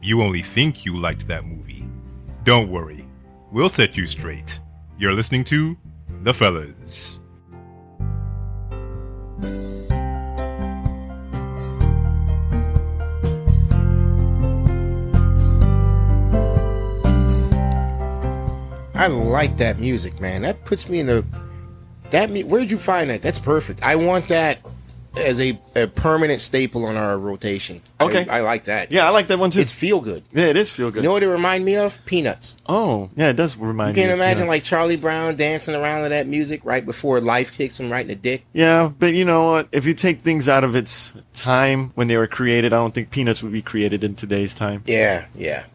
you only think you liked that movie. Don't worry, we'll set you straight. You're listening to The Fellas. I like that music, man. That puts me in a... Where'd you find that? That's perfect. I want that as a permanent staple on our rotation. Okay. I like that. Yeah, I like that one too. It's feel good. Yeah, it is feel good. You know what it remind me of? Peanuts. Oh, yeah, it does remind me. You can't of imagine Peanuts. like Charlie Brown dancing around to that music right before life kicks him right in the dick. Yeah, but you know what? If you take things out of its time when they were created, I don't think Peanuts would be created in today's time. Yeah.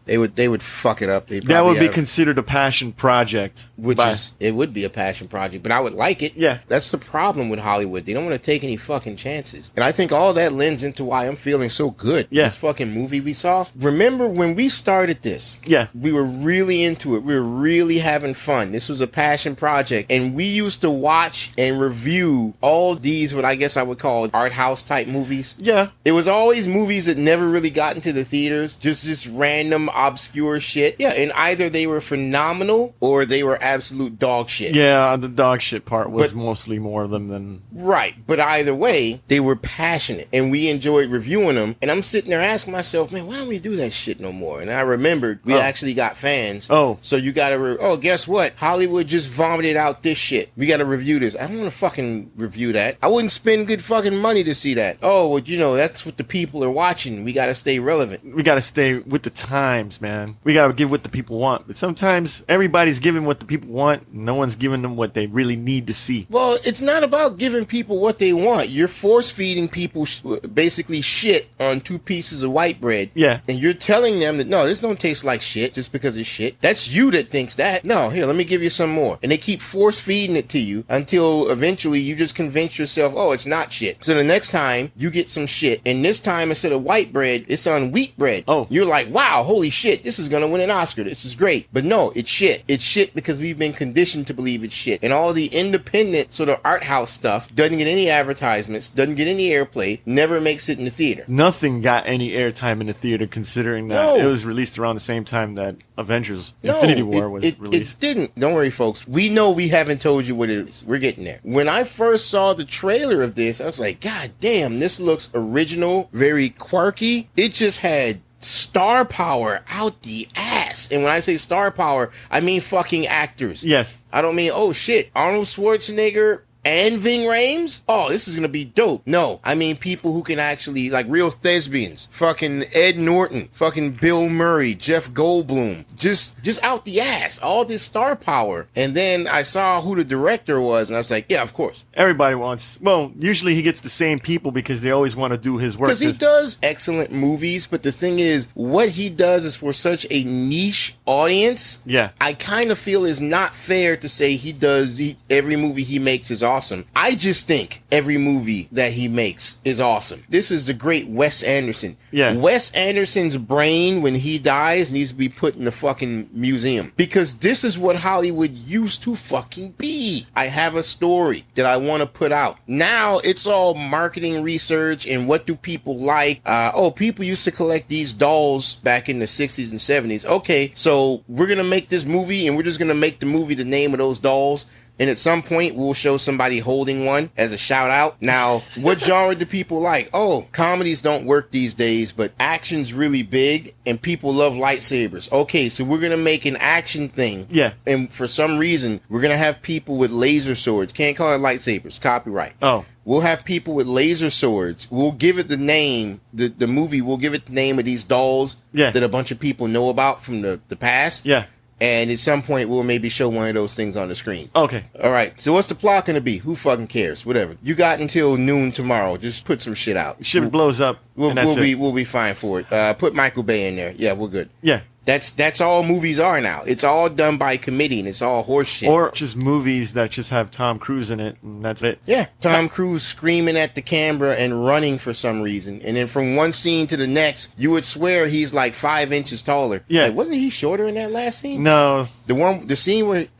They would fuck it up. That would be considered a passion project. It would be a passion project, but I would like it. Yeah. That's the problem with Hollywood. They don't want to take any fucking chances. And I think all that lends into why I'm feeling so good. Yeah. This fucking movie we saw. Remember when we started this? Yeah. We were really into it. We were really having fun. This was a passion project. And we used to watch and review all these, what I guess I would call art house type movies. Yeah. It was always movies that never really got into the theaters. Just random, obscure shit. Yeah, and either they were phenomenal or they were absolute dog shit. Yeah, the dog shit part was mostly more of them than... Right, but either way, they were passionate, and we enjoyed reviewing them. And I'm sitting there asking myself, man, why don't we do that shit no more? And I remembered we actually got fans. Oh. So you gotta, guess what? Hollywood just vomited out this shit. We gotta review this. I don't want to fucking review that. I wouldn't spend good fucking money to see that. Oh, well, that's what the people are watching. We gotta stay relevant. We gotta stay with the times, man. We gotta give what the people want. But sometimes everybody's giving what the people want. No one's giving them what they really need to see. Well, it's not about giving people what they want. You're force feeding people basically shit on 2 pieces of white bread. Yeah. And you're telling them that, no, this don't taste like shit just because it's shit. That's you that thinks that. No, here, let me give you some more. And they keep force feeding it to you until eventually you just convince yourself, oh, it's not shit. So the next time you get some shit, and this time instead of white bread, it's on wheat bread. Oh. You're like, wow, holy shit, this is going to win an Oscar. This is great. But no, it's shit. It's shit because we've been conditioned to believe it's shit. And all the independent sort of art house stuff doesn't get any advertisements, doesn't get any airplay, never makes it in the theater. Nothing got any airtime in the theater considering that it was released around the same time that Avengers Infinity War was released. It didn't. Don't worry, folks. We know we haven't told you what it is. We're getting there. When I first saw the trailer of this, I was like, God damn, this looks original, very quirky. It just had star power out the ass. And when I say star power, I mean fucking actors. Yes. I don't mean, oh shit, Arnold Schwarzenegger and Ving Rhames? Oh, this is gonna be dope. No, I mean people who can actually, like real thespians. Fucking Ed Norton, fucking Bill Murray, Jeff Goldblum. Just out the ass. All this star power. And then I saw who the director was, and I was like, yeah, of course. Everybody wants... Well, usually he gets the same people because they always want to do his work. Because he does excellent movies, but the thing is, what he does is for such a niche audience. Yeah. I kind of feel is not fair to say every movie he makes is awesome. I just think every movie that he makes is awesome. This is the great Wes Anderson. Yeah. Wes Anderson's brain, when he dies, needs to be put in the fucking museum. Because this is what Hollywood used to fucking be. I have a story that I want to put out. Now it's all marketing research and what do people like. People used to collect these dolls back in the 60s and 70s. Okay, so we're going to make this movie and we're just going to make the movie the name of those dolls. And at some point, we'll show somebody holding one as a shout out. Now, what genre do people like? Oh, comedies don't work these days, but action's really big and people love lightsabers. Okay, so we're going to make an action thing. Yeah. And for some reason, we're going to have people with laser swords. Can't call it lightsabers. Copyright. Oh. We'll have people with laser swords. We'll give it the name, the movie, we'll give it the name of these dolls that a bunch of people know about from the past. Yeah. And at some point, we'll maybe show one of those things on the screen. Okay. All right. So what's the plot going to be? Who fucking cares? Whatever. You got until noon tomorrow. Just put some shit out. Shit blows up. We'll be fine for it. Put Michael Bay in there. Yeah, we're good. Yeah. That's all movies are now. It's all done by committee, and it's all horseshit. Or just movies that just have Tom Cruise in it, and that's it. Yeah, Tom Cruise screaming at the camera and running for some reason, and then from one scene to the next, you would swear he's like 5 inches taller. Yeah, like, wasn't he shorter in that the scene? No. The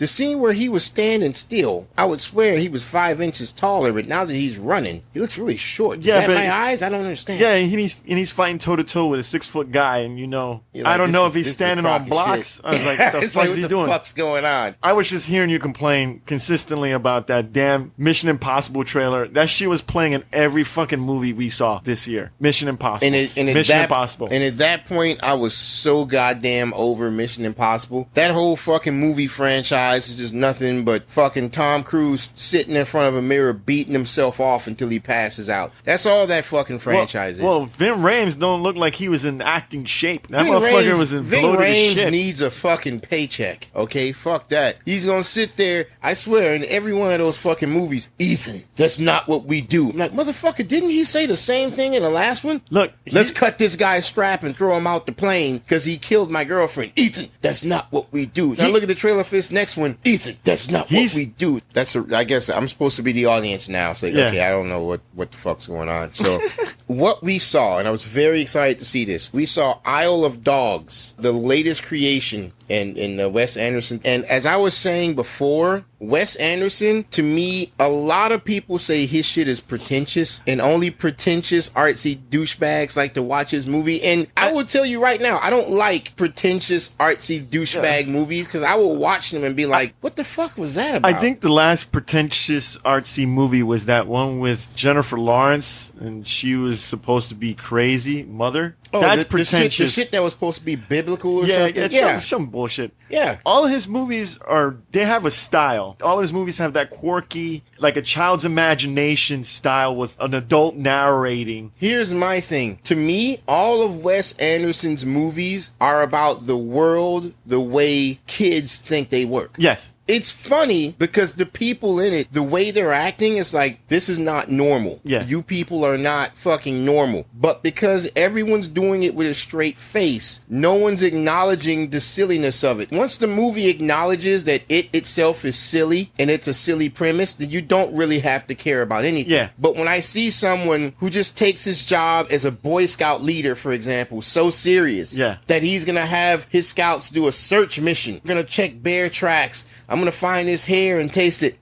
scene where he was standing still, I would swear he was 5 inches taller, but now that he's running, he looks really short. Is that my eyes? I don't understand. Yeah, and he's fighting toe to toe with a 6-foot guy, and like, I don't know if he's standing on blocks. I was like, what the fuck is he doing? What the fuck's going on? I was just hearing you complain consistently about that damn Mission Impossible trailer. That shit was playing in every fucking movie we saw this year. Mission Impossible. Mission Impossible. And at that point, I was so goddamn over Mission Impossible. That whole fucking movie franchise is just nothing but fucking Tom Cruise sitting in front of a mirror beating himself off until he passes out. That's all that fucking franchise is. Well, Vin Rames don't look like he was in acting shape. That motherfucker was in bloated as shit. Vin Rames needs a fucking paycheck, okay? Fuck that. He's gonna sit there, I swear, in every one of those fucking movies, Ethan, that's not what we do. I'm like, motherfucker, didn't he say the same thing in the last one? Look, let's cut this guy's strap and throw him out the plane because he killed my girlfriend. Ethan, that's not what we do. Now look at the trailer for this next one. Ethan, that's not what we do. I guess I'm supposed to be the audience now. So okay, I don't know what the fuck's going on. So what we saw, and I was very excited to see this, we saw Isle of Dogs, the latest creation in Wes Anderson. And as I was saying before, Wes Anderson, to me, a lot of people say his shit is pretentious, and only pretentious, artsy douchebags like to watch his movie. And I will tell you right now, I don't like pretentious, artsy douchebag movies, because I will watch them and be like, what the fuck was that about? I think the last pretentious, artsy movie was that one with Jennifer Lawrence, and she was supposed to be crazy, Mother. Oh, that's pretentious. The shit that was supposed to be biblical or something? It's some bullshit. Yeah. All of his movies they have a style. All of his movies have that quirky, like a child's imagination style with an adult narrating. Here's my thing. To me, all of Wes Anderson's movies are about the world the way kids think they work. Yes. It's funny because the people in it, the way they're acting, is like, this is not normal. Yeah. You people are not fucking normal. But because everyone's doing it with a straight face, no one's acknowledging the silliness of it. Once the movie acknowledges that it itself is silly and it's a silly premise, then you don't really have to care about anything. Yeah. But when I see someone who just takes his job as a Boy Scout leader, for example, so serious that he's going to have his scouts do a search mission, going to check bear tracks, I'm going to find his hair and taste it.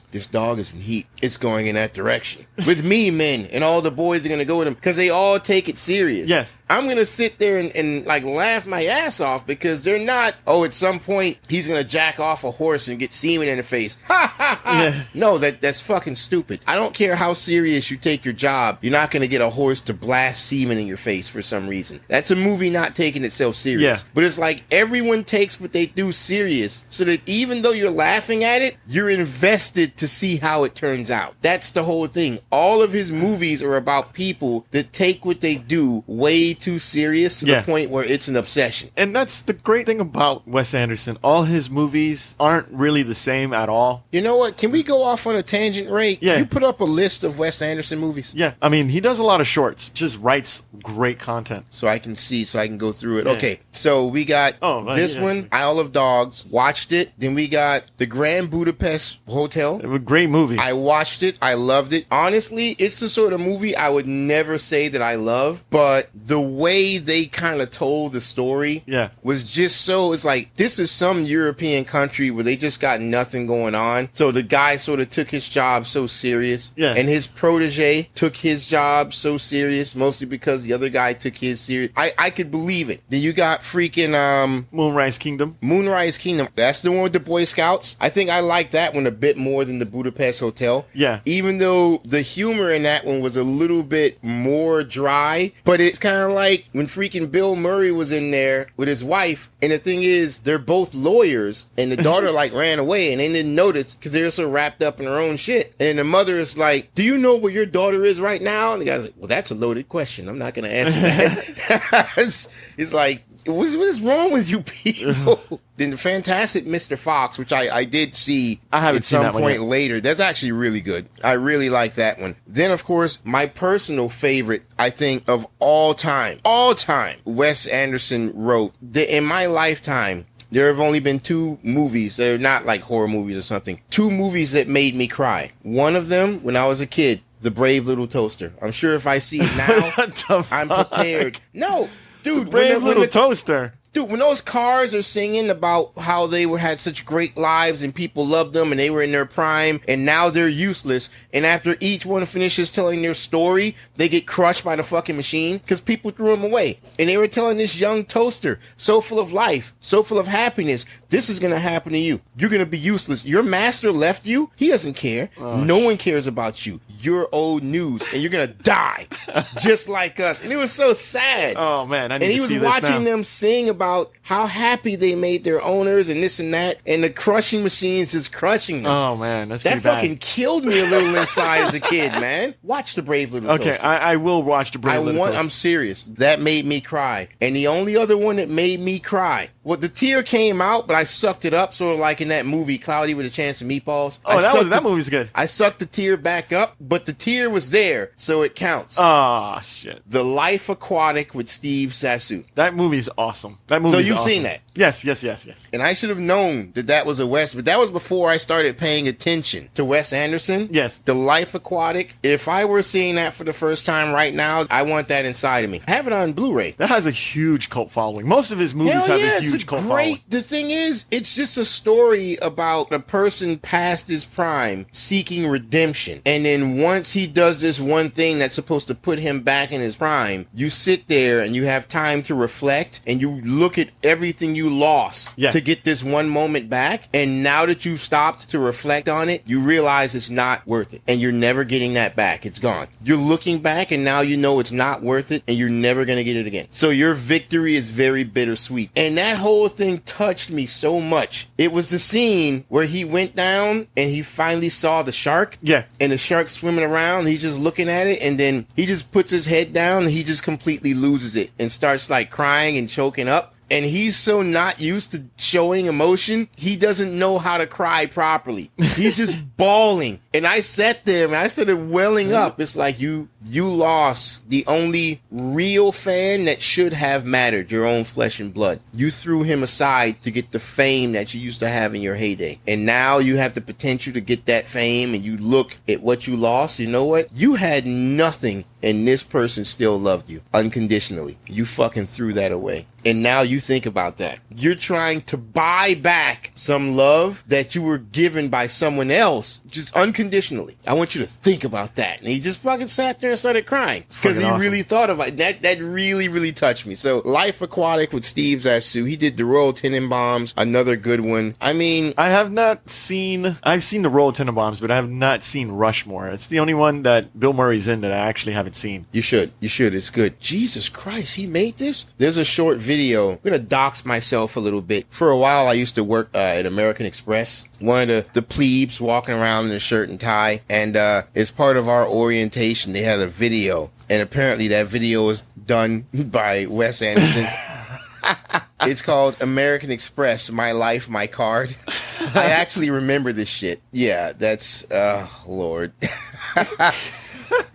This dog is in heat. It's going in that direction. With me, men, and all the boys are going to go with him because they all take it serious. Yes. I'm going to sit there and like laugh my ass off because they're not, at some point he's going to jack off a horse and get semen in the face. Ha ha ha. Yeah. No, that's fucking stupid. I don't care how serious you take your job. You're not going to get a horse to blast semen in your face for some reason. That's a movie not taking itself serious. Yeah. But it's like everyone takes what they do serious so that even though you're laughing at it, you're invested to see how it turns out. That's the whole thing. All of his movies are about people that take what they do way too serious to the point where it's an obsession. And that's the great thing about Wes Anderson. All his movies aren't really the same at all. You know what? Can we go off on a tangent, Ray? Yeah. Can you put up a list of Wes Anderson movies? Yeah. I mean, he does a lot of shorts. Just writes great content. So I can go through it. Yeah. Okay. So we got this one, Isle of Dogs. Watched it. Then we got The Grand Budapest Hotel. A great movie. I watched it. I loved it. Honestly, it's the sort of movie I would never say that I love, but the way they kind of told the story was just so, it's like, this is some European country where they just got nothing going on. So the guy sort of took his job so serious. Yeah. And his protege took his job so serious, mostly because the other guy took his serious. I could believe it. Then you got freaking Moonrise Kingdom. Moonrise Kingdom. That's the one with the Boy Scouts. I think I like that one a bit more than the Budapest Hotel. Yeah. Even though the humor in that one was a little bit more dry, but it's kind of like when freaking Bill Murray was in there with his wife, and the thing is, they're both lawyers, and the daughter like ran away, and they didn't notice because they're so wrapped up in her own shit. And the mother is like, do you know where your daughter is right now? And the guy's like, well, that's a loaded question. I'm not going to answer that. It's like, What is wrong with you people? Then the Fantastic Mr. Fox, which I did see at some point later. That's actually really good. I really like that one. Then, of course, my personal favorite, I think, of all time, Wes Anderson wrote. In my lifetime, there have only been 2 movies that are not like horror movies or something. 2 movies that made me cry. One of them, when I was a kid, The Brave Little Toaster. I'm sure if I see it now, I'm prepared. No, dude. The Brave Little Toaster. Dude, when those cars are singing about how they had such great lives and people loved them and they were in their prime and now they're useless, and after each one finishes telling their story, they get crushed by the fucking machine because people threw them away. And they were telling this young toaster, so full of life, so full of happiness, this is going to happen to you. You're going to be useless. Your master left you. He doesn't care. No one cares about you. You're old news and you're going to die just like us. And it was so sad. Oh, man. I need to see this now. And he was watching them sing about how happy they made their owners and this and that. And the crushing machines just crushing them. Oh, man. That's that fucking killed me a little inside as a kid, man. Watch The Brave Little Toaster. Okay, I will watch The Brave Little Toaster. I'm serious. That made me cry. And the only other one that made me cry, well, the tear came out, but I sucked it up, sort of like in that movie, Cloudy with a Chance of Meatballs. Oh, that movie's good. I sucked the tear back up, but the tear was there, so it counts. Oh, shit. The Life Aquatic with Steve Zissou. That movie's awesome. So you've seen that? Yes. And I should have known that was a Wes, but that was before I started paying attention to Wes Anderson. Yes. The Life Aquatic. If I were seeing that for the first time right now, I want that inside of me. I have it on Blu-ray. That has a huge cult following. Most of his movies have a huge cult following. The thing is, it's just a story about a person past his prime seeking redemption. And then once he does this one thing that's supposed to put him back in his prime, you sit there and you have time to reflect and you look at everything you lost to get this one moment back. And now that you've stopped to reflect on it, you realize it's not worth it. And you're never getting that back. It's gone. You're looking back and now you know it's not worth it and you're never going to get it again. So your victory is very bittersweet. And that whole thing touched me so much. It was the scene where he went down and he finally saw the shark. Yeah. And the shark swimming around. He's just looking at it and then he just puts his head down and he just completely loses it and starts like crying and choking up. And he's so not used to showing emotion, he doesn't know how to cry properly. He's just bawling. And I sat there and I started welling up. It's like you lost the only real fan that should have mattered, your own flesh and blood. You threw him aside to get the fame that you used to have in your heyday. And now you have the potential to get that fame and you look at what you lost. You know what? You had nothing and this person still loved you unconditionally. You fucking threw that away. And now you think about that. You're trying to buy back some love that you were given by someone else, just unconditionally. I want you to think about that. And he just fucking sat there and started crying because he really thought about it. That really, really touched me. So Life Aquatic with Steve Zissou. He did the Royal Tenenbaums, another good one. I mean, I've seen the Royal Tenenbaums, but I have not seen Rushmore. It's the only one that Bill Murray's in that I actually haven't seen. You should. It's good. Jesus Christ, he made this? There's a short video. I'm going to dox myself a little bit. For a while, I used to work at American Express. One of the plebes walking around in a shirt and tie. And as part of our orientation, they had a video. And apparently that video was done by Wes Anderson. It's called American Express, My Life, My Card. I actually remember this shit. Yeah, that's... Lord.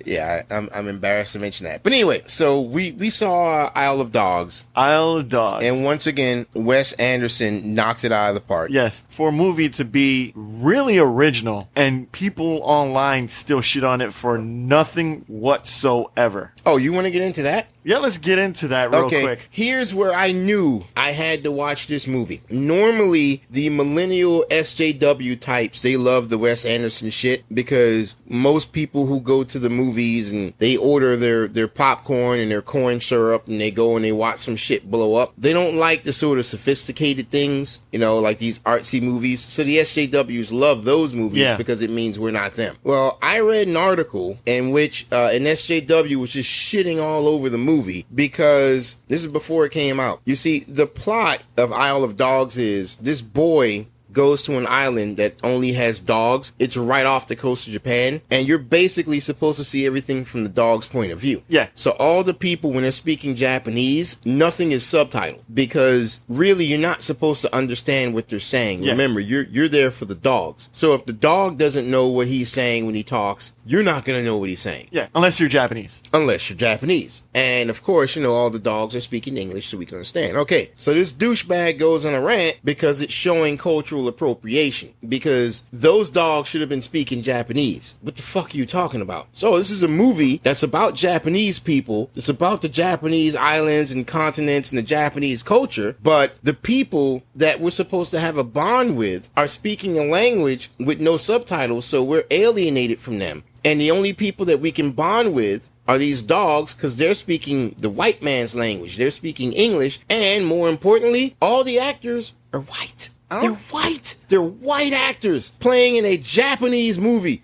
Yeah, I'm embarrassed to mention that. But anyway, so we saw Isle of Dogs. Isle of Dogs. And once again, Wes Anderson knocked it out of the park. Yes. For a movie to be really original and people online still shit on it for nothing whatsoever. Oh, you want to get into that? Yeah, let's get into that real quick. Here's where I knew I had to watch this movie. Normally, the millennial SJW types, they love the Wes Anderson shit because most people who go to the movies and they order their popcorn and their corn syrup and they go and they watch some shit blow up, they don't like the sort of sophisticated things, you know, like these artsy movies. So the SJWs love those movies because it means we're not them. Well, I read an article in which an SJW was just shitting all over the movie because this is before it came out. You see, the plot of Isle of Dogs is this boy goes to an island that only has dogs. It's right off the coast of Japan, and you're basically supposed to see everything from the dog's point of view. Yeah. So all the people, when they're speaking Japanese, nothing is subtitled, because really you're not supposed to understand what they're saying. Yeah. Remember, you're there for the dogs. So if the dog doesn't know what he's saying when he talks, you're not going to know what he's saying. Yeah, unless you're Japanese. Unless you're Japanese. And of course, all the dogs are speaking English so we can understand. Okay, so this douchebag goes on a rant because it's showing cultural appropriation. Because those dogs should have been speaking Japanese. What the fuck are you talking about? So this is a movie that's about Japanese people. It's about the Japanese islands and continents and the Japanese culture. But the people that we're supposed to have a bond with are speaking a language with no subtitles, so we're alienated from them. And the only people that we can bond with are these dogs, because they're speaking the white man's language. They're speaking English. And more importantly, all the actors are white. They're white. They're white actors playing in a Japanese movie.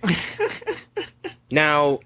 Now,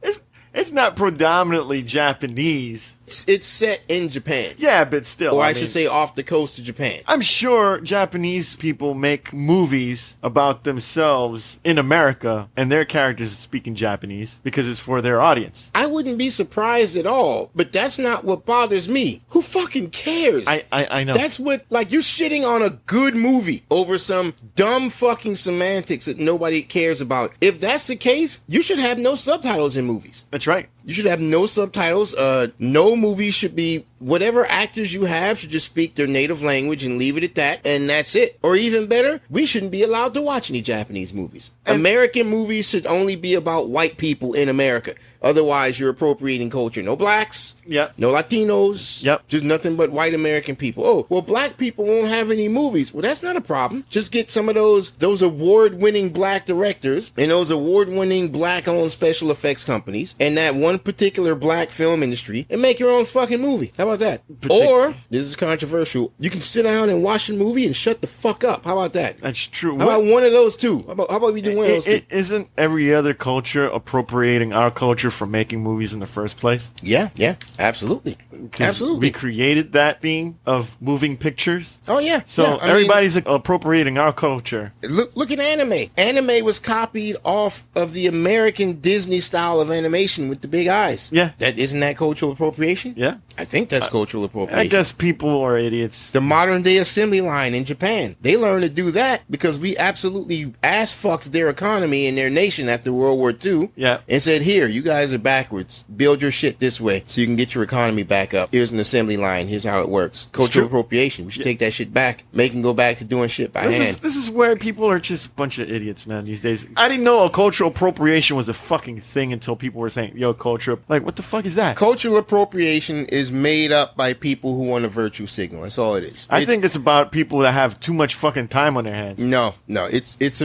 it's not predominantly Japanese. It's set in Japan. Yeah, but still. Or I should say off the coast of Japan. I'm sure Japanese people make movies about themselves in America and their characters speaking Japanese because it's for their audience. I wouldn't be surprised at all, but that's not what bothers me. Who fucking cares? I know. That's what, like, you're shitting on a good movie over some dumb fucking semantics that nobody cares about. If that's the case, you should have no subtitles in movies. That's right. You should have no subtitles. No movie should be, whatever actors you have should just speak their native language and leave it at that, and that's it. Or even better, we shouldn't be allowed to watch any Japanese movies. American movies should only be about white people in America. Otherwise, you're appropriating culture. No blacks. Yep. No Latinos. Yep. Just nothing but white American people. Oh, well, black people won't have any movies. Well, that's not a problem. Just get some of those award-winning black directors and those award-winning black-owned special effects companies and that one particular black film industry and make your own fucking movie. How about that? Or, this is controversial, you can sit down and watch a movie and shut the fuck up. How about that? That's true. How about one of those two? How about we do one of those two? Isn't every other culture appropriating our culture for making movies in the first place? Yeah, absolutely. Absolutely. We created that theme of moving pictures. Oh, yeah. So yeah, everybody's appropriating our culture. Look at anime. Anime was copied off of the American Disney style of animation with the big eyes. Yeah. Isn't that cultural appropriation? Yeah. I think that's cultural appropriation. I guess people are idiots. The modern day assembly line in Japan. They learned to do that because we absolutely ass fucked their economy and their nation after World War II. Yeah. And said, here, you guys are backwards. Build your shit this way so you can get your economy back up. Here's an assembly line. Here's how it works. Cultural appropriation. We should take that shit back. Make them go back to doing shit by hand. This is where people are just a bunch of idiots, man, these days. I didn't know a cultural appropriation was a fucking thing until people were saying, yo, culture. Like, what the fuck is that? Cultural appropriation is made up by people who want a virtue signal. That's all it is. I think it's about people that have too much fucking time on their hands. No.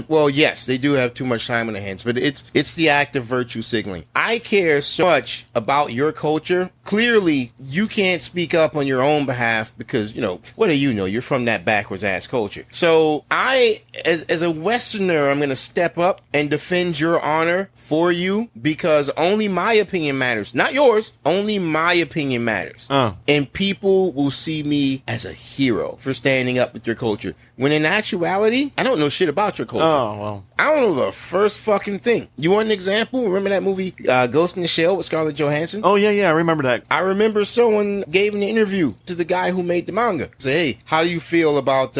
Well, yes, they do have too much time on their hands, but it's the act of virtue signaling. I care so much about your culture. Clearly, you can't speak up on your own behalf because, what do you know? You're from that backwards ass culture. So I, as a Westerner, I'm going to step up and defend your honor for you because only my opinion matters. Not yours. Only my opinion matters. And people will see me as a hero for standing up with your culture. When in actuality, I don't know shit about your culture. Oh, well. I don't know the first fucking thing. You want an example? Remember that movie, Ghost in the Shell with Scarlett Johansson? Oh, yeah, I remember that. I remember someone gave an interview to the guy who made the manga. Say, hey, how do you feel about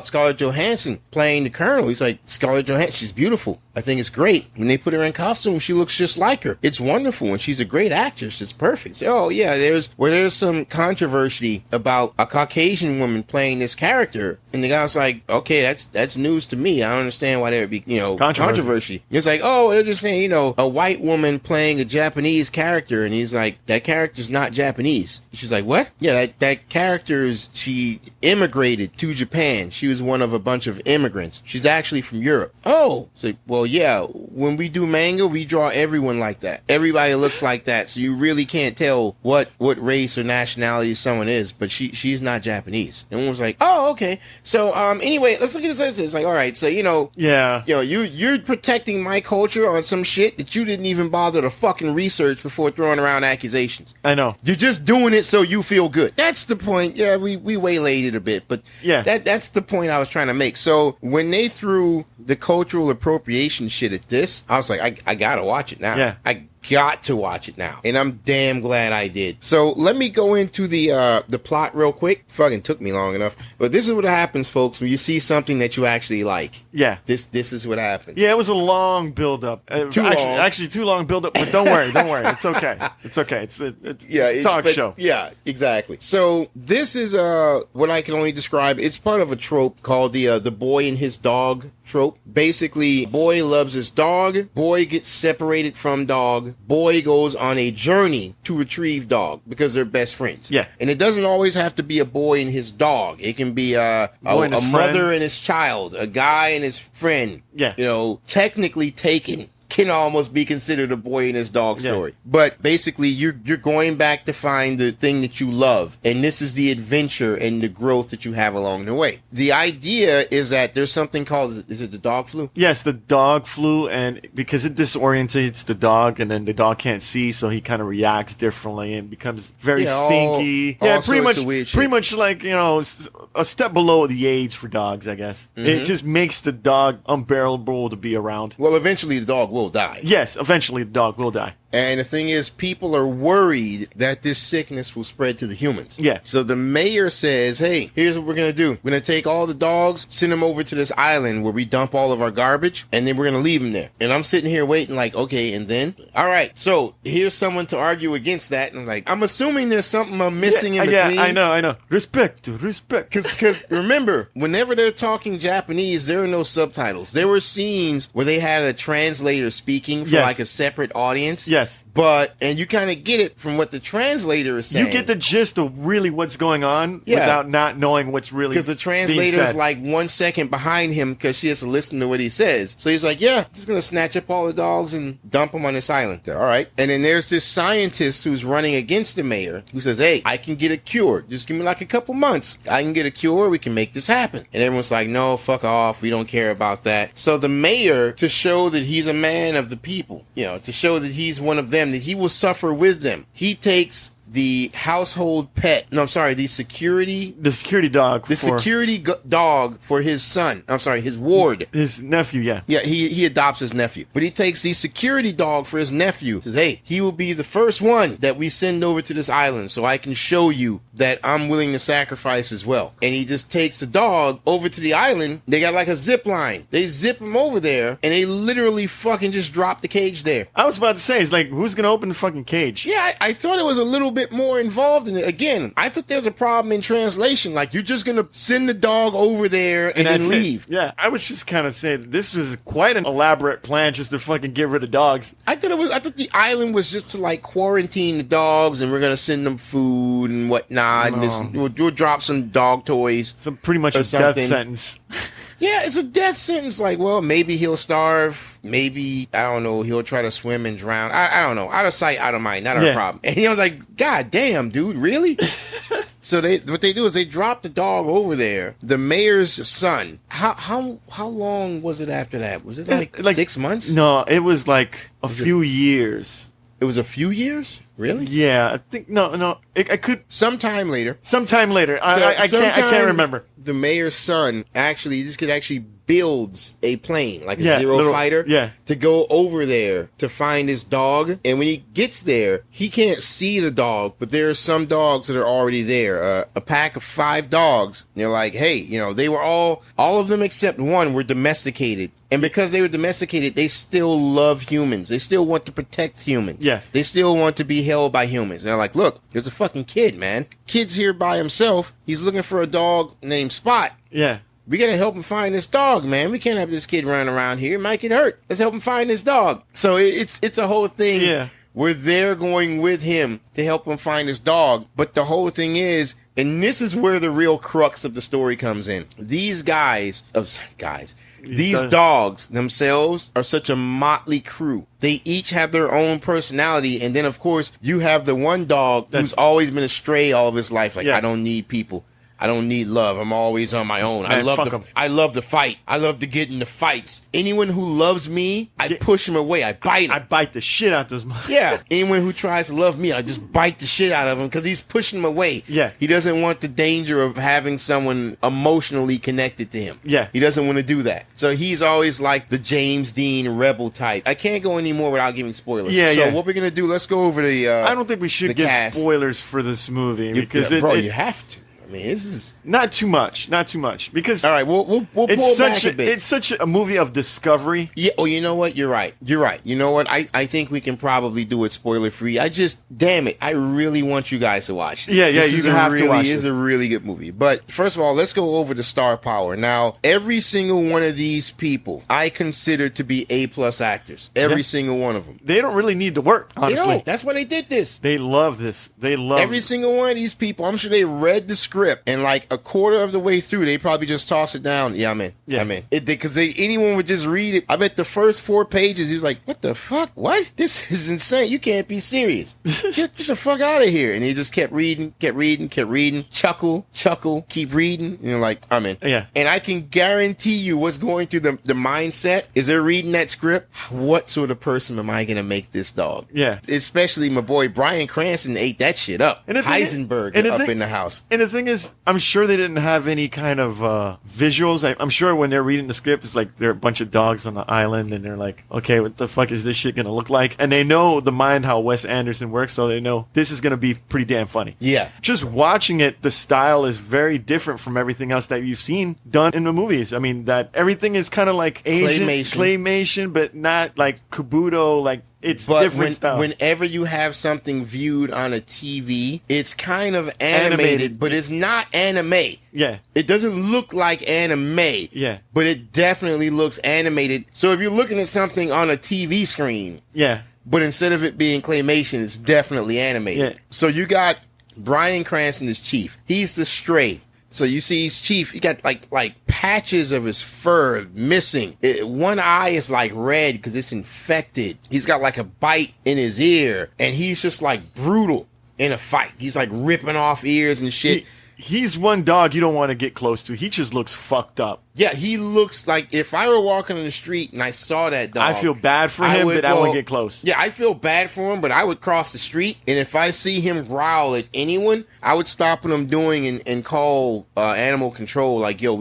Scarlett Johansson playing the Colonel? He's like, Scarlett Johansson, she's beautiful. I think it's great. When they put her in costume, she looks just like her. It's wonderful, and she's a great actress. It's perfect. So, oh, yeah, there's some controversy about a Caucasian woman playing this character, and the guy was like, okay, that's news to me. I don't understand why there would be, controversy. It's like, oh, they're just saying, a white woman playing a Japanese character, and he's like, that character's not Japanese. She's like, what? Yeah, that character she immigrated to Japan. She was one of a bunch of immigrants. She's actually from Europe. Oh, it's like, well, yeah, when we do manga, we draw everyone like that. Everybody looks like that, so you really can't tell what race or nationality someone is, but she's not Japanese. And one was like, oh, okay. So, anyway, let's look at this. It's like, all right, so, you're protecting my culture on some shit that you didn't even bother to fucking research before throwing around accusations. intentions. I know. You're just doing it so you feel good. That's the point. Yeah, we waylaid it a bit, but yeah, that's the point I was trying to make. So when they threw the cultural appropriation shit at this, I was like, I gotta watch it now. Yeah. I got to watch it now, and I'm damn glad I did. So let me go into the plot real quick. Fucking took me long enough, but this is what happens, folks, when you see something that you actually like. Yeah, this is what happens. Yeah, it was a long build up. Actually, too long build up. But don't worry, it's okay. It's okay. It's a talk show. Yeah, exactly. So this is what I can only describe. It's part of a trope called the boy and his dog trope. Basically, boy loves his dog. Boy gets separated from dog. Boy goes on a journey to retrieve dog because they're best friends. Yeah. And it doesn't always have to be a boy and his dog. It can be a mother and his child, a guy and his friend. Yeah. You know, technically taken can almost be considered a boy and his dog story. Yeah. But basically, you're going back to find the thing that you love. And this is the adventure and the growth that you have along the way. The idea is that there's something called, is it the dog flu? Yes, the dog flu. And because it disorientates the dog, and then the dog can't see, so he kind of reacts differently and becomes very stinky. All pretty much like, you know, a step below the AIDS for dogs, I guess. Mm-hmm. It just makes the dog unbearable to be around. Well, eventually the dog will die. Yes, eventually the dog will die. And the thing is, people are worried that this sickness will spread to the humans. Yeah. So the mayor says, hey, here's what we're going to do. We're going to take all the dogs, send them over to this island where we dump all of our garbage, and then we're going to leave them there. And I'm sitting here waiting like, okay, and then? All right, so here's someone to argue against that. And I'm like, I'm assuming there's something I'm missing in between. Yeah, I know. Respect. Because remember, whenever they're talking Japanese, there are no subtitles. There were scenes where they had a translator speaking for like a separate audience. Yes. And you kind of get it from what the translator is saying. You get the gist of really what's going on without not knowing what's really because the translator's like 1 second behind him because she has to listen to what he says. So he's like, yeah, just going to snatch up all the dogs and dump them on this island. All right. And then there's this scientist who's running against the mayor who says, hey, I can get a cure. Just give me like a couple months. I can get a cure. We can make this happen. And everyone's like, no, fuck off. We don't care about that. So the mayor, to show that he's a man of the people, you know, to show that he's one of them, that he will suffer with them, he takes the household pet. No, I'm sorry, the security dog. Dog for his son. I'm sorry, his ward. His nephew, yeah. Yeah, he adopts his nephew. But he takes the security dog for his nephew. Says, hey, he will be the first one that we send over to this island so I can show you that I'm willing to sacrifice as well. And he just takes the dog over to the island. They got like a zip line. They zip him over there and they literally fucking just drop the cage there. I was about to say, it's like, who's going to open the fucking cage? Yeah, I thought it was a little bit more involved in it. Again, I thought there was a problem in translation. Like, you're just going to send the dog over there and then leave. Yeah, I was just kind of saying this was quite an elaborate plan just to fucking get rid of dogs. I thought the island was just to like quarantine the dogs and we're going to send them food and whatnot. No. And we'll drop some dog toys. So pretty much a death sentence. Yeah, it's a death sentence. Like, well, maybe he'll starve. Maybe, I don't know, he'll try to swim and drown. I don't know. Out of sight, out of mind. Not our problem. And he was like, God damn, dude, really? So what they do is they drop the dog over there. The mayor's son. How long was it after that? Was it like 6 months? No, it was like a few years. It was a few years? Really? Yeah, I think no. I could sometime later. I can't remember. The mayor's son this kid actually builds a plane, like a Zero fighter, to go over there to find his dog. And when he gets there, he can't see the dog, but there are some dogs that are already there. A pack of 5 dogs. And they're like, hey, you know, they were all of them except one were domesticated. And because they were domesticated, they still love humans. They still want to protect humans. Yes. They still want to be held by humans. And they're like, look, there's a fucking kid, man. Kid's here by himself. He's looking for a dog named Spot. Yeah. We gotta help him find this dog, man. We can't have this kid running around here. It might get hurt. Let's help him find this dog. So it's a whole thing. Yeah. Where they're going with him to help him find his dog. But the whole thing is, and this is where the real crux of the story comes in. These dogs themselves are such a motley crew. They each have their own personality. And then, of course, you have the one dog who's always been a stray all of his life. Like, I don't need people. I don't need love. I'm always on my own. Man, I love to fight. I love to get into fights. Anyone who loves me, I push him away. I bite him. I bite the shit out those motherfuckers. Yeah. Anyone who tries to love me, I just bite the shit out of him because he's pushing him away. Yeah. He doesn't want the danger of having someone emotionally connected to him. Yeah. He doesn't want to do that. So he's always like the James Dean rebel type. I can't go any more without giving spoilers. Yeah, so what we're going to do, let's go over the I don't think we should give spoilers for this movie because you have to. I mean, this is not too much, because all right. We'll pull back a bit. It's such a movie of discovery. Yeah. Oh, you know what? You're right. You know what? I think we can probably do it spoiler free. Damn it! I really want you guys to watch this. Yeah. You have to watch. It's a really good movie. But first of all, let's go over the star power. Now, every single one of these people I consider to be A+ actors. Every single one of them. They don't really need to work. Honestly, that's why they did this. They love this. They love every single one of these people. I'm sure they read the script. And like a quarter of the way through, they probably just toss it down. Yeah, I'm in. Yeah. I'm in. Because anyone would just read it. I bet the first 4 pages, he was like, what the fuck? What? This is insane. You can't be serious. Get the fuck out of here. And he just kept reading. Chuckle, keep reading. And you're like, I'm in. Yeah. And I can guarantee you what's going through the mindset is they're reading that script. What sort of person am I going to make this dog? Yeah. Especially my boy Bryan Cranston ate that shit up. And Heisenberg in the house. And the thing is, I'm sure they didn't have any kind of visuals. I'm sure when they're reading the script, it's like there are a bunch of dogs on the island, and they're like, okay, what the fuck is this shit gonna look like? And they know the mind how Wes Anderson works, so they know this is gonna be pretty damn funny. Yeah. Just watching it, the style is very different from everything else that you've seen done in the movies. I mean, that everything is kind of like Asian claymation, but not like Kabuto, like it's different style. Whenever you have something viewed on a TV, it's kind of animated, but it's not anime. Yeah. It doesn't look like anime. Yeah. But it definitely looks animated. So if you're looking at something on a TV screen, yeah, but instead of it being claymation, it's definitely animated. Yeah. So you got Bryan Cranston as Chief. He's the stray. So you see he's Chief. He got like patches of his fur missing. One eye is like red because it's infected. He's got like a bite in his ear, and he's just like brutal in a fight. He's like ripping off ears and shit. He's one dog you don't want to get close to. He just looks fucked up. Yeah, he looks like if I were walking on the street and I saw that dog, I feel bad for him, but I wouldn't get close. Yeah, I feel bad for him, but I would cross the street, and if I see him growl at anyone, I would stop what I'm doing and call animal control. Like, yo,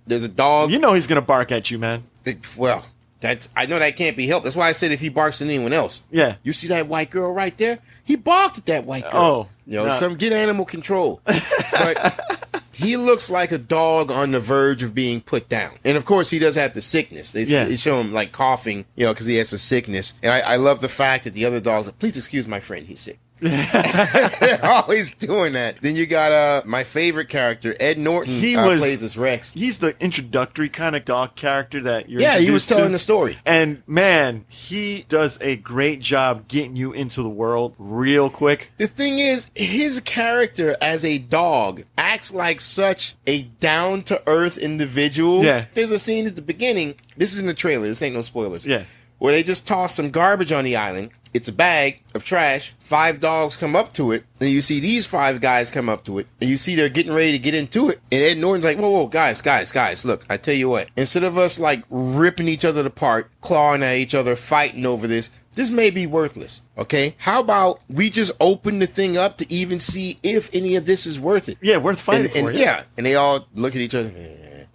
there's a dog. You know he's gonna bark at you, man. I know that can't be helped. That's why I said if he barks at anyone else. Yeah. You see that white girl right there? He barked at that white girl. Oh. Get animal control. But he looks like a dog on the verge of being put down. And of course, he does have the sickness. They show him like coughing, because he has a sickness. And I love the fact that the other dogs are, please excuse my friend, he's sick. They're always doing that. Then you got my favorite character, Ed Norton. He plays as Rex. He's the introductory kind of dog character that you're. Yeah, he was telling the story, and man, he does a great job getting you into the world real quick. The thing is, his character as a dog acts like such a down to earth individual. Yeah, there's a scene at the beginning. This is in the trailer. This ain't no spoilers. Yeah. Where they just toss some garbage on the island. It's a bag of trash. 5 dogs come up to it. And you see these 5 guys come up to it. And you see they're getting ready to get into it. And Ed Norton's like, whoa, guys. Look, I tell you what. Instead of us like ripping each other apart, clawing at each other, fighting over this may be worthless. Okay? How about we just open the thing up to even see if any of this is worth it? Yeah, worth fighting for. Yeah. And they all look at each other.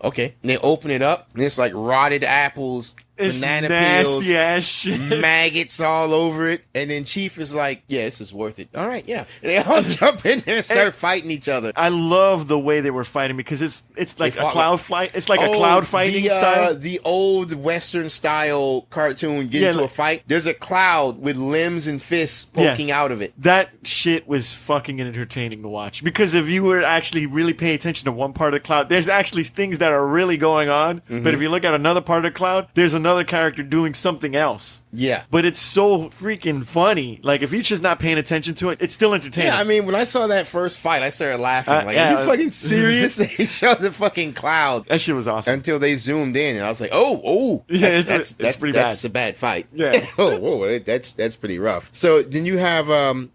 Okay. And they open it up. And it's like rotted apples. It's banana nasty peels, ass shit. maggots all over it, and then Chief is like, "Yeah, this is worth it." All right, yeah, and they all jump in there and start fighting each other. I love the way they were fighting because it's like a cloud fight. It's like a cloud fighting style. The old Western style cartoon get into a fight. There's a cloud with limbs and fists poking out of it. That shit was fucking entertaining to watch because if you were actually really paying attention to one part of the cloud, there's actually things that are really going on. Mm-hmm. But if you look at another part of the cloud, there's another character doing something else. Yeah. But it's so freaking funny. Like, if you're just not paying attention to it, it's still entertaining. Yeah, I mean, when I saw that first fight, I started laughing. Like, yeah, are you fucking serious? They showed the fucking cloud. That shit was awesome. Until they zoomed in, and I was like, oh. Yeah, it's pretty bad. That's a bad fight. Yeah. whoa, that's pretty rough. So then you have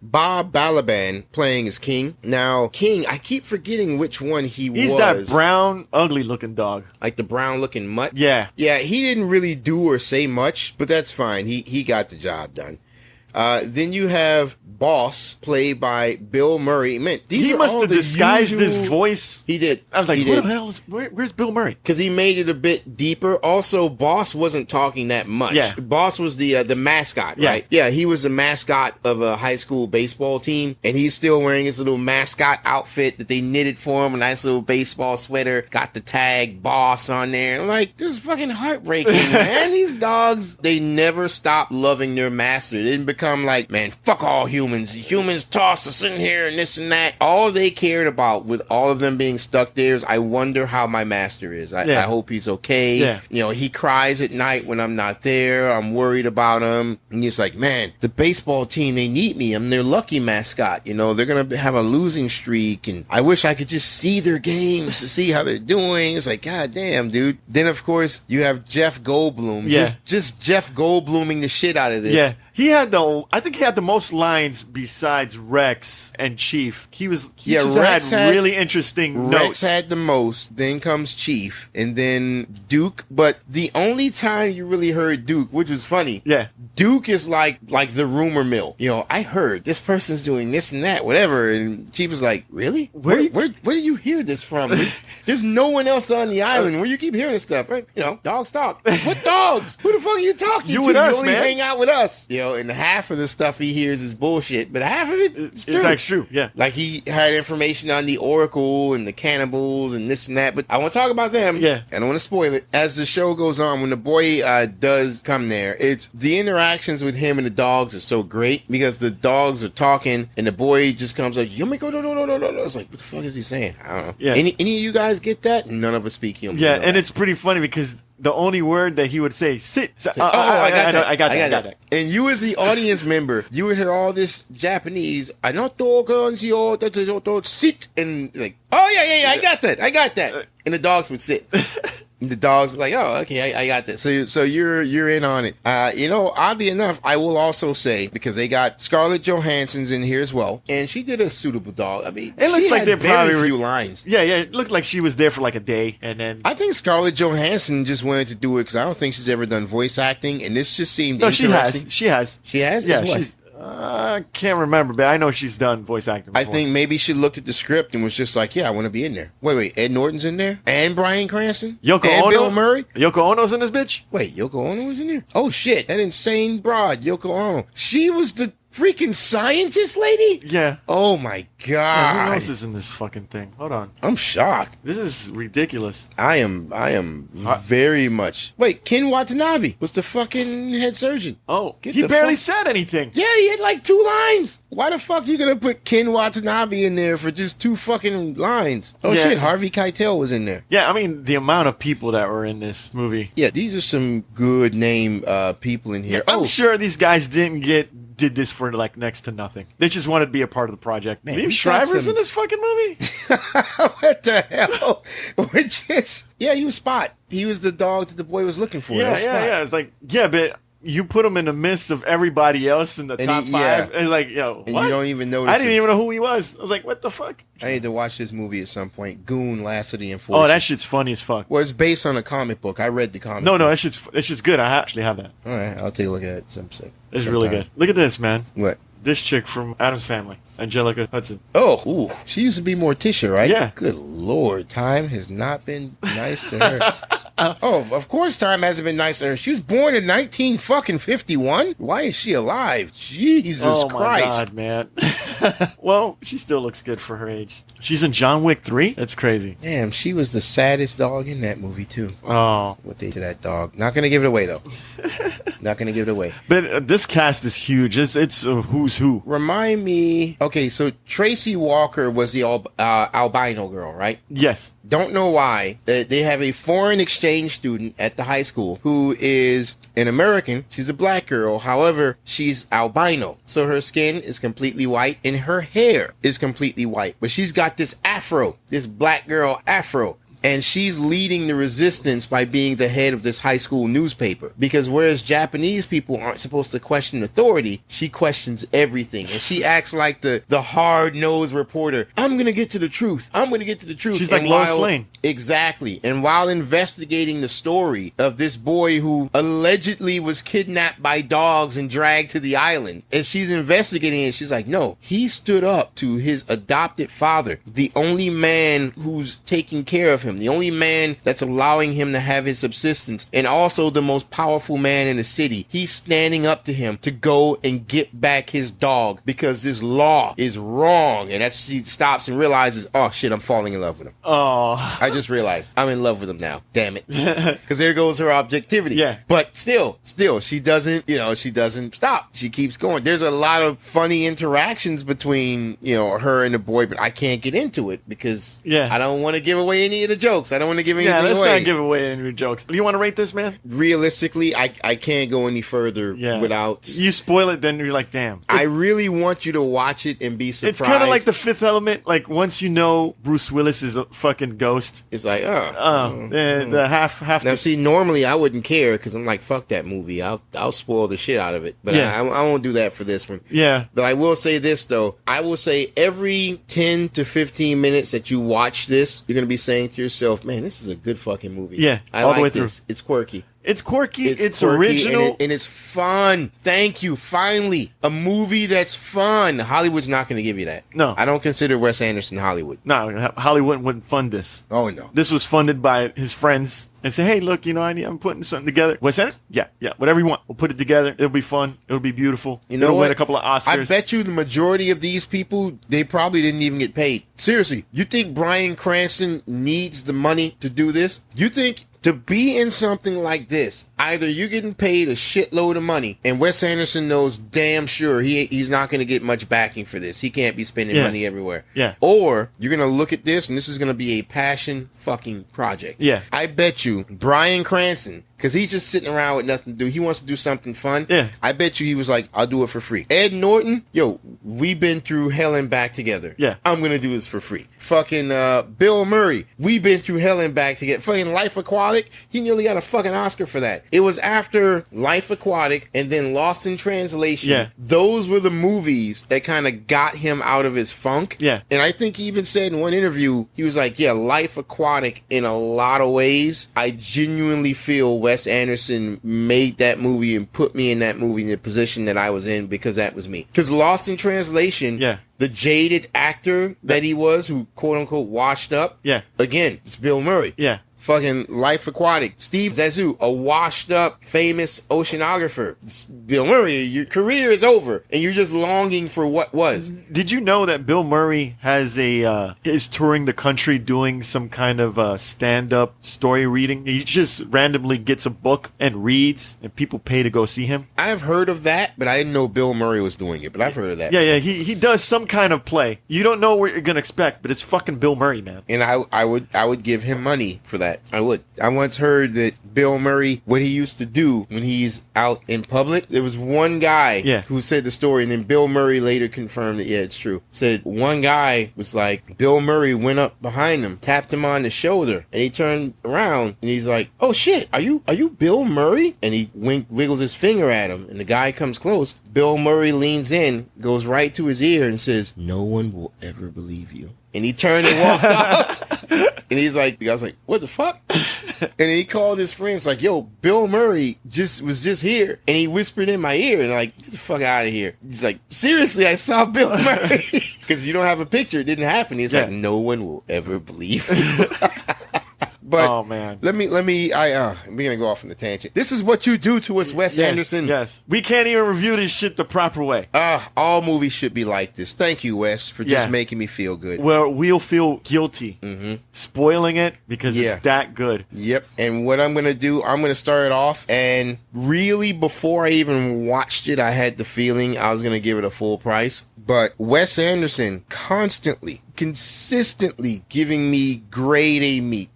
Bob Balaban playing as King. Now, King, I keep forgetting which one he was. He's that brown, ugly-looking dog. Like the brown-looking mutt? Yeah. Yeah, he didn't really do or say much, but that's fine. He got the job done. Then you have Boss, played by Bill Murray. Man, he must have disguised his voice. He did. I was like, where the hell is, where's Bill Murray? Because he made it a bit deeper. Also, Boss wasn't talking that much. Yeah. Boss was the mascot, right? Yeah, he was the mascot of a high school baseball team, and he's still wearing his little mascot outfit that they knitted for him, a nice little baseball sweater, got the tag Boss on there. I'm like, this is fucking heartbreaking, man. These dogs, they never stop loving their master. They didn't become like, man, fuck all humans. Humans toss us in here and this and that. All they cared about with all of them being stuck there is, I wonder how my master is. I hope he's okay. Yeah. You know, he cries at night when I'm not there. I'm worried about him. And he's like, man, the baseball team, they need me. I'm their lucky mascot. You know, they're going to have a losing streak. And I wish I could just see their games to see how they're doing. It's like, God damn, dude. Then, of course, you have Jeff Goldblum. Yeah. Just Jeff Goldbluming the shit out of this. Yeah. I think he had the most lines besides Rex and Chief. He just had really interesting Rex notes. had the most, then comes Chief, and then Duke. But the only time you really heard Duke, which was funny, Duke is like the rumor mill. You know, I heard this person's doing this and that, whatever. And Chief was like, really? Where do you hear this from? There's no one else on the island where you keep hearing this stuff, right? You know, dogs talk. What dogs? Who the fuck are you talking to? You with us, you only man. hang out with us. You know, and half of the stuff he hears is bullshit, but half of it's true. It's like true, yeah. Like he had information on the Oracle and the cannibals and this and that, but I want to talk about them. Yeah. I don't want to spoil it. As the show goes on, when the boy does come there, it's the interactions with him and the dogs are so great because the dogs are talking and the boy just comes like, Yumiko, no. It's like, what the fuck is he saying? I don't know. Yeah. Any of you guys get that? None of us speak human. Yeah, and it's pretty funny because the only word that he would say, sit. I got that. And you as the audience member, you would hear all this Japanese, I not sit, and like, oh yeah, I got that. And the dogs would sit. And the dog's like, oh, okay, I got that. So you're in on it. You know, oddly enough, I will also say, because they got Scarlett Johansson's in here as well, and she did a suitable dog. I mean, it looks she like had they're very probably few lines. Yeah, it looked like she was there for like a day, and then I think Scarlett Johansson just wanted to do it because I don't think she's ever done voice acting, and this just seemed interesting. She has. She has? Yeah, As what? she's. I can't remember, but I know she's done voice acting before. I think maybe she looked at the script and was just like, yeah, I want to be in there. Wait, Ed Norton's in there? And Bryan Cranston? Yoko and Ono? Bill Murray? Yoko Ono's in this bitch? Wait, Yoko Ono was in there? Oh, shit. That insane broad, Yoko Ono. She was the freaking scientist lady? Yeah. Oh, my God. Yeah, who else is in this fucking thing? Hold on. I'm shocked. This is ridiculous. I am very much. Wait, Ken Watanabe was the fucking head surgeon. Oh, he barely said anything. Yeah, he had like 2 lines. Why the fuck you gonna put Ken Watanabe in there for just 2 fucking lines? Oh Yeah. shit, Harvey Keitel was in there. Yeah, I mean, the amount of people that were in this movie. Yeah, these are some good name people in here. I'm sure these guys did this for like next to nothing. They just wanted to be a part of the project. Man, Liev Schreiber's in this fucking movie? What the hell? He was Spot. He was the dog that the boy was looking for. Yeah. It's like, yeah, but you put him in the midst of everybody else in the top 5, and like, yo, and what? you don't even notice. I didn't even know who he was. I was like, what the fuck? I need to watch this movie at some point. Goon, Last of the Enforcers. Oh, that shit's funny as fuck. Well, it's based on a comic book. I read the comic. No, that shit's good. I actually have that. All right, I'll take a look at it. It's really good. Look at this, man. What? This chick from Addams Family, Angelica Hudson. Oh, ooh. She used to be Morticia, right? Yeah. Good Lord. Time has not been nice to her. Oh, of course time hasn't been nice to her. She was born in 1951? Why is she alive? Jesus oh Christ. Oh, my God, man. Well, she still looks good for her age. She's in John Wick 3? That's crazy. Damn, she was the saddest dog in that movie, too. Oh. What they did to that dog. Not going to give it away, though. Not going to give it away. But this cast is huge. It's who's who. Remind me. Okay, so Tracy Walker was the albino girl, right? Yes. Don't know why. They have a foreign exchange student at the high school who is an American. She's a black girl. However, she's albino. So her skin is completely white and her hair is completely white. But she's got this afro, this black girl afro. And she's leading the resistance by being the head of this high school newspaper. Because whereas Japanese people aren't supposed to question authority, she questions everything. And she acts like the hard-nosed reporter. I'm going to get to the truth. I'm going to get to the truth. She's like Lois Lane. Exactly. And while investigating the story of this boy who allegedly was kidnapped by dogs and dragged to the island, as she's investigating it, she's like, no, he stood up to his adopted father, the only man who's taking care of him, the only man that's allowing him to have his subsistence, and also the most powerful man in the city. He's standing up to him to go and get back his dog because this law is wrong. And as she stops and realizes, oh shit, I'm falling in love with him. Oh. I just realized I'm in love with him now. Damn it. Because there goes her objectivity. Yeah. But still, she doesn't stop. She keeps going. There's a lot of funny interactions between, her and the boy, but I can't get into it because I don't want to give away any of the jokes. I don't want to give anything away. Yeah, let's not give away any jokes. Do you want to rate this, man? Realistically, I can't go any further without... You spoil it, then you're like, damn. I really want you to watch it and be surprised. It's kind of like The Fifth Element. Like, once you know Bruce Willis is a fucking ghost. It's like, the half. Now, see, normally I wouldn't care because I'm like, fuck that movie. I'll spoil the shit out of it. But I won't do that for this one. Yeah. But I will say this, though. I will say every 10 to 15 minutes that you watch this, you're going to be saying to yourself, man, this is a good fucking movie. Yeah, I all like the way this. through. It's quirky. It's quirky. It's quirky, original. And it's fun. Thank you. Finally, a movie that's fun. Hollywood's not going to give you that. No. I don't consider Wes Anderson Hollywood. No, Hollywood wouldn't fund this. Oh, no. This was funded by his friends and say, hey, look, I'm putting something together. Wes Anderson? Yeah, whatever you want. We'll put it together. It'll be fun. It'll be beautiful. It'll win a couple of Oscars. I bet you the majority of these people, they probably didn't even get paid. Seriously, you think Bryan Cranston needs the money to do this? You think to be in something like this, either you're getting paid a shitload of money, and Wes Anderson knows damn sure he's not going to get much backing for this. He can't be spending money everywhere. Yeah. Or you're going to look at this, and this is going to be a passion fucking project. Yeah. I bet you Bryan Cranston, because he's just sitting around with nothing to do. He wants to do something fun. Yeah. I bet you he was like, I'll do it for free. Ed Norton, we've been through hell and back together. Yeah. I'm going to do this for free. Fucking Bill Murray, we've been through hell and back together. Fucking Life Aquatic, he nearly got a fucking Oscar for that. It was after Life Aquatic and then Lost in Translation. Yeah. Those were the movies that kind of got him out of his funk. Yeah. And I think he even said in one interview, he was like, Life Aquatic, in a lot of ways, I genuinely feel Wes Anderson made that movie and put me in that movie in the position that I was in because that was me. Because Lost in Translation, the jaded actor that he was, who quote unquote washed up, again, it's Bill Murray. Yeah. Fucking Life Aquatic, Steve Zissou, a washed up, famous oceanographer. It's Bill Murray, your career is over, and you're just longing for what was. Did you know that Bill Murray has is touring the country doing some kind of stand-up story reading? He just randomly gets a book and reads, and people pay to go see him. I've heard of that, but I didn't know Bill Murray was doing it, but I've heard of that. Yeah, he does some kind of play. You don't know what you're going to expect, but it's fucking Bill Murray, man. And I would give him money for that. I would. I once heard that Bill Murray, what he used to do when he's out in public, there was one guy who said the story, and then Bill Murray later confirmed that, it's true. Said one guy was like, Bill Murray went up behind him, tapped him on the shoulder, and he turned around, and he's like, oh shit, are you Bill Murray? And he wiggles his finger at him, and the guy comes close. Bill Murray leans in, goes right to his ear, and says, no one will ever believe you. And he turned and walked off. And he's like, the guy's like, what the fuck? And he called his friends like, yo, Bill Murray was just here. And he whispered in my ear and like, get the fuck out of here. He's like, seriously, I saw Bill Murray. Because you don't have a picture. It didn't happen. He's like, no one will ever believe you. But Oh, man. we're gonna go off on a tangent. This is what you do to us, Wes Anderson. Yes. We can't even review this shit the proper way. All movies should be like this. Thank you, Wes, for just making me feel good. Well, we'll feel guilty spoiling it because it's that good. Yep. And what I'm gonna do, I'm gonna start it off, and really before I even watched it, I had the feeling I was gonna give it a full price. But Wes Anderson consistently giving me grade A meat,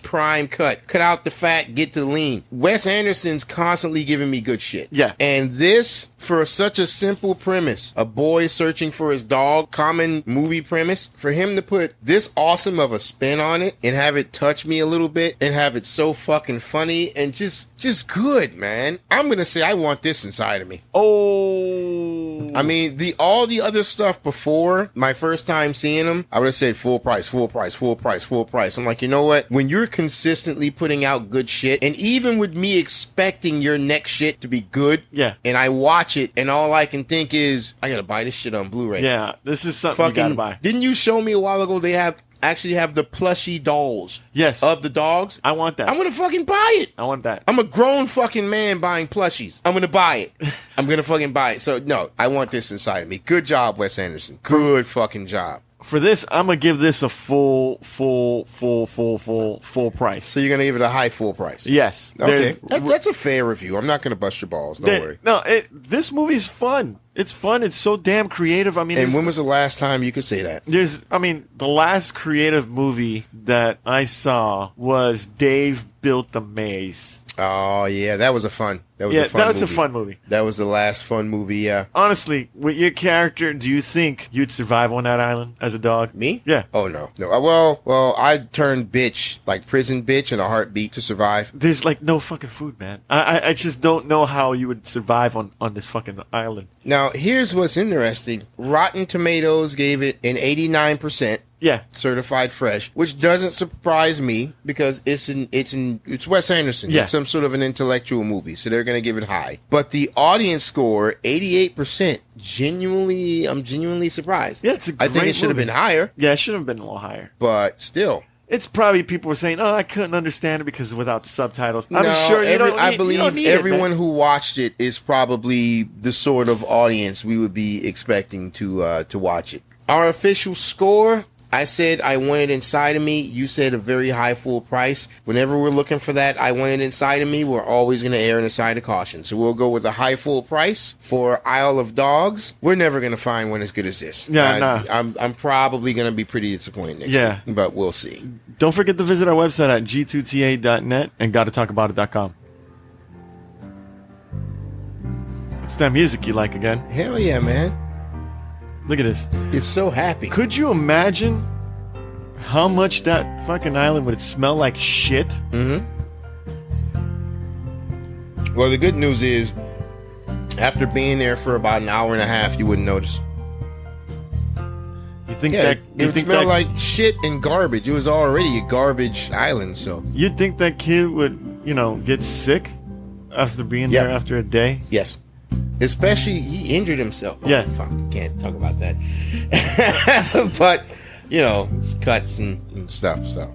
prime cut out the fat, get to the lean. Wes Anderson's constantly giving me good shit. Yeah. And this, for such a simple premise, a boy searching for his dog, common movie premise, for him to put this awesome of a spin on it and have it touch me a little bit and have it so fucking funny and just good, man. I'm gonna say I want this inside of me. Oh. I mean, all the other stuff before my first time seeing them, I would have said full price. I'm like, you know what? When you're consistently putting out good shit, and even with me expecting your next shit to be good, and I watch it, and all I can think is, I gotta buy this shit on Blu-ray. Yeah, this is something you gotta buy. Didn't you show me a while ago they actually have the plushie dolls of the dogs? I want that. I'm gonna fucking buy it. I want that. I'm a grown fucking man buying plushies. I'm gonna buy it. I'm gonna fucking buy it. So no, I want this inside of me. Good job, Wes Anderson. Good fucking job. For this, I'm gonna give this a full price. So you're gonna give it a high full price? Yes. Okay, that's a fair review. I'm not gonna bust your balls. Don't worry. No, this movie's fun. It's fun. It's so damn creative. I mean, and when was the last time you could say that? The last creative movie that I saw was Dave Built the Maze. Oh yeah, that was a fun. That was a fun movie. That was the last fun movie. Yeah. Honestly, with your character, do you think you'd survive on that island as a dog? Me? Yeah. Oh no. Well, I'd turn bitch, like prison bitch, in a heartbeat to survive. There's like no fucking food, man. I just don't know how you would survive on this fucking island. Now, here's what's interesting. Rotten Tomatoes gave it an 89%. Yeah. Certified fresh, which doesn't surprise me because it's Wes Anderson. Yeah. It's some sort of an intellectual movie, so they're going to give it high. But the audience score, 88%. I'm genuinely surprised. Yeah, it's a great I think it should have been higher. Yeah, it should have been a little higher. But still. It's probably people were saying, "Oh, I couldn't understand it because without the subtitles." I believe everyone who watched it is probably the sort of audience we would be expecting to watch it. Our official score, I said I want it inside of me. You said a very high full price. Whenever we're looking for that, I want it inside of me. We're always going to err on the side of caution. So we'll go with a high full price for Isle of Dogs. We're never going to find one as good as this. Yeah, I'm probably going to be pretty disappointed next week, but we'll see. Don't forget to visit our website at g2ta.net and gottatalkaboutit.com. What's that music you like again? Hell yeah, man. Look at this. It's so happy. Could you imagine how much that fucking island would smell like shit? Mm-hmm. Well, the good news is, after being there for about an hour and a half, you wouldn't notice. You think it would smell like shit and garbage. It was already a garbage island, so. You'd think that kid would, get sick after being there after a day? Yes. Especially, he injured himself. Yeah. Fuck, can't talk about that. But, cuts and stuff, so.